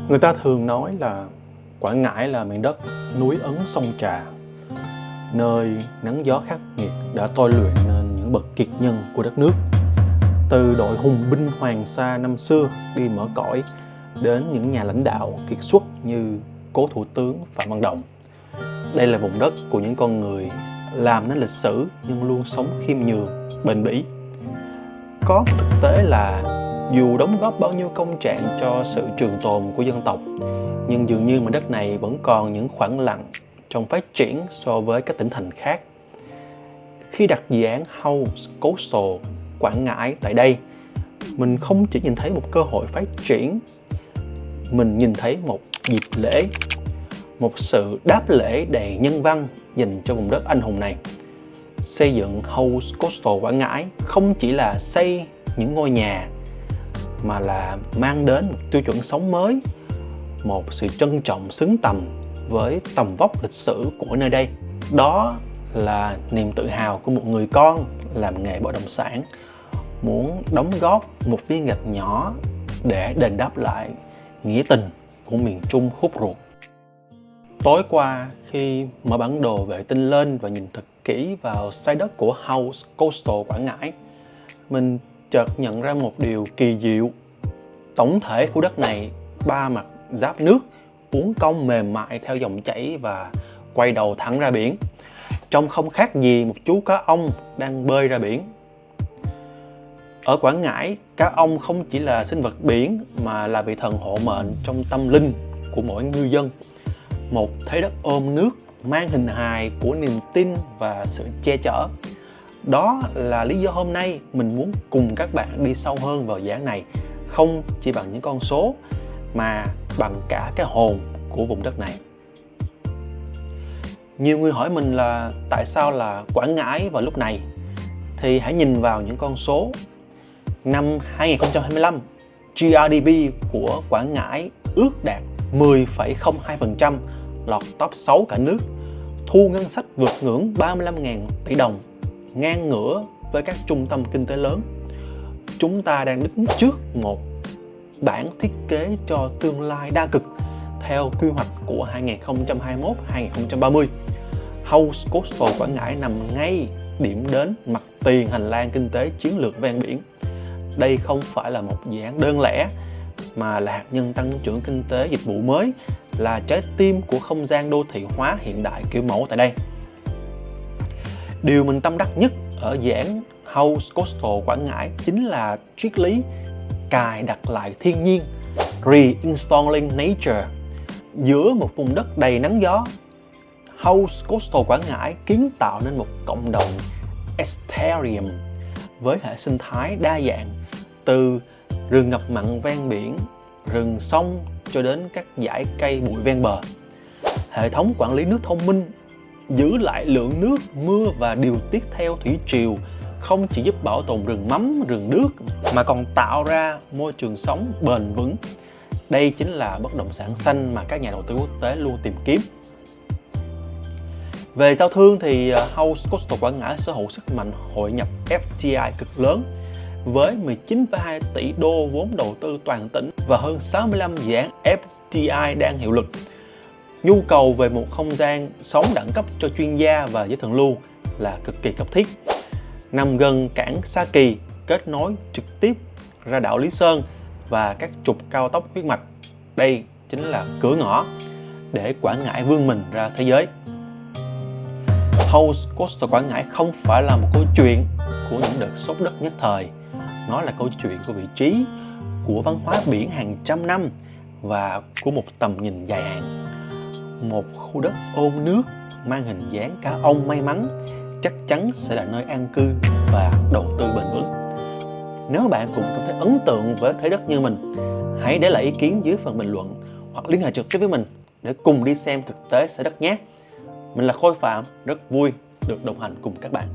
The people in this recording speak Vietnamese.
Người ta thường nói là Quảng Ngãi là miền đất núi ấn sông Trà, nơi nắng gió khắc nghiệt đã tôi luyện nên những bậc kiệt nhân của đất nước. Từ đội hùng binh Hoàng Sa năm xưa đi mở cõi đến những nhà lãnh đạo kiệt xuất như cố Thủ tướng Phạm Văn Đồng. Đây là vùng đất của những con người làm nên lịch sử nhưng luôn sống khiêm nhường, bền bỉ. Có thực tế là dù đóng góp bao nhiêu công trạng cho sự trường tồn của dân tộc, nhưng dường như mảnh đất này vẫn còn những khoảng lặng trong phát triển so với các tỉnh thành khác. Khi đặt dự án House Coastal Quảng Ngãi tại đây, mình không chỉ nhìn thấy một cơ hội phát triển, mình nhìn thấy một dịp lễ, một sự đáp lễ đầy nhân văn dành cho vùng đất anh hùng này. Xây dựng House Coastal Quảng Ngãi không chỉ là xây những ngôi nhà, mà là mang đến một tiêu chuẩn sống mới, một sự trân trọng xứng tầm với tầm vóc lịch sử của nơi đây. Đó là niềm tự hào của một người con làm nghề bất động sản, muốn đóng góp một viên gạch nhỏ để đền đáp lại nghĩa tình của miền Trung khúc ruột. Tối qua, khi mở bản đồ vệ tinh lên và nhìn thật kỹ vào size đất của House Coastal Quảng Ngãi, mình chợt nhận ra một điều kỳ diệu. Tổng thể khu đất này ba mặt giáp nước, uốn cong mềm mại theo dòng chảy và quay đầu thẳng ra biển, trông không khác gì một chú cá ông đang bơi ra biển. Ở Quảng Ngãi, cá ông không chỉ là sinh vật biển mà là vị thần hộ mệnh trong tâm linh của mỗi ngư dân. Một thế đất ôm nước mang hình hài của niềm tin và sự che chở. Đó là lý do hôm nay mình muốn cùng các bạn đi sâu hơn vào dự án này, không chỉ bằng những con số mà bằng cả cái hồn của vùng đất này. Nhiều người hỏi mình là tại sao là Quảng Ngãi vào lúc này, thì hãy nhìn vào những con số. Năm 2025, GRDP của Quảng Ngãi ước đạt 10,02%, lọt top 6 cả nước. Thu ngân sách vượt ngưỡng 35.000 tỷ đồng, ngang ngửa với các trung tâm kinh tế lớn. Chúng ta đang đứng trước một bản thiết kế cho tương lai đa cực theo quy hoạch của 2021-2030. House Coastal Quảng Ngãi nằm ngay điểm đến mặt tiền hành lang kinh tế chiến lược ven biển. Đây không phải là một dự án đơn lẻ, mà là hạt nhân tăng trưởng kinh tế dịch vụ mới, là trái tim của không gian đô thị hóa hiện đại kiểu mẫu tại đây. Điều mình tâm đắc nhất ở dự án House Coastal Quảng Ngãi chính là triết lý cài đặt lại thiên nhiên, reinstalling nature. Giữa một vùng đất đầy nắng gió, House Coastal Quảng Ngãi kiến tạo nên một cộng đồng Estuarium với hệ sinh thái đa dạng, từ rừng ngập mặn ven biển, rừng sông cho đến các dải cây bụi ven bờ. Hệ thống quản lý nước thông minh giữ lại lượng nước mưa và điều tiết theo thủy triều không chỉ giúp bảo tồn rừng mắm, rừng đước mà còn tạo ra môi trường sống bền vững. Đây chính là bất động sản xanh mà các nhà đầu tư quốc tế luôn tìm kiếm. Về giao thương thì House Coastal Quảng Ngãi sở hữu sức mạnh hội nhập FDI cực lớn, với 19,2 tỷ đô vốn đầu tư toàn tỉnh và hơn 65 dự án FDI đang hiệu lực. Nhu cầu về một không gian sống đẳng cấp cho chuyên gia và giới thượng lưu là cực kỳ cấp thiết. Nằm gần cảng Sa Kỳ, kết nối trực tiếp ra đảo Lý Sơn và các trục cao tốc huyết mạch. Đây chính là cửa ngõ để Quảng Ngãi vươn mình ra thế giới. House Coastal Quảng Ngãi không phải là một câu chuyện của những đợt sốt đất nhất thời. Nó là câu chuyện của vị trí, của văn hóa biển hàng trăm năm và của một tầm nhìn dài hạn. Một khu đất ôm nước mang hình dáng cá ông may mắn chắc chắn sẽ là nơi an cư và đầu tư bền vững. Nếu bạn cũng cảm thấy ấn tượng với thế đất như mình, hãy để lại ý kiến dưới phần bình luận hoặc liên hệ trực tiếp với mình để cùng đi xem thực tế xây đất nhé. Mình là Khôi Phạm, rất vui được đồng hành cùng các bạn.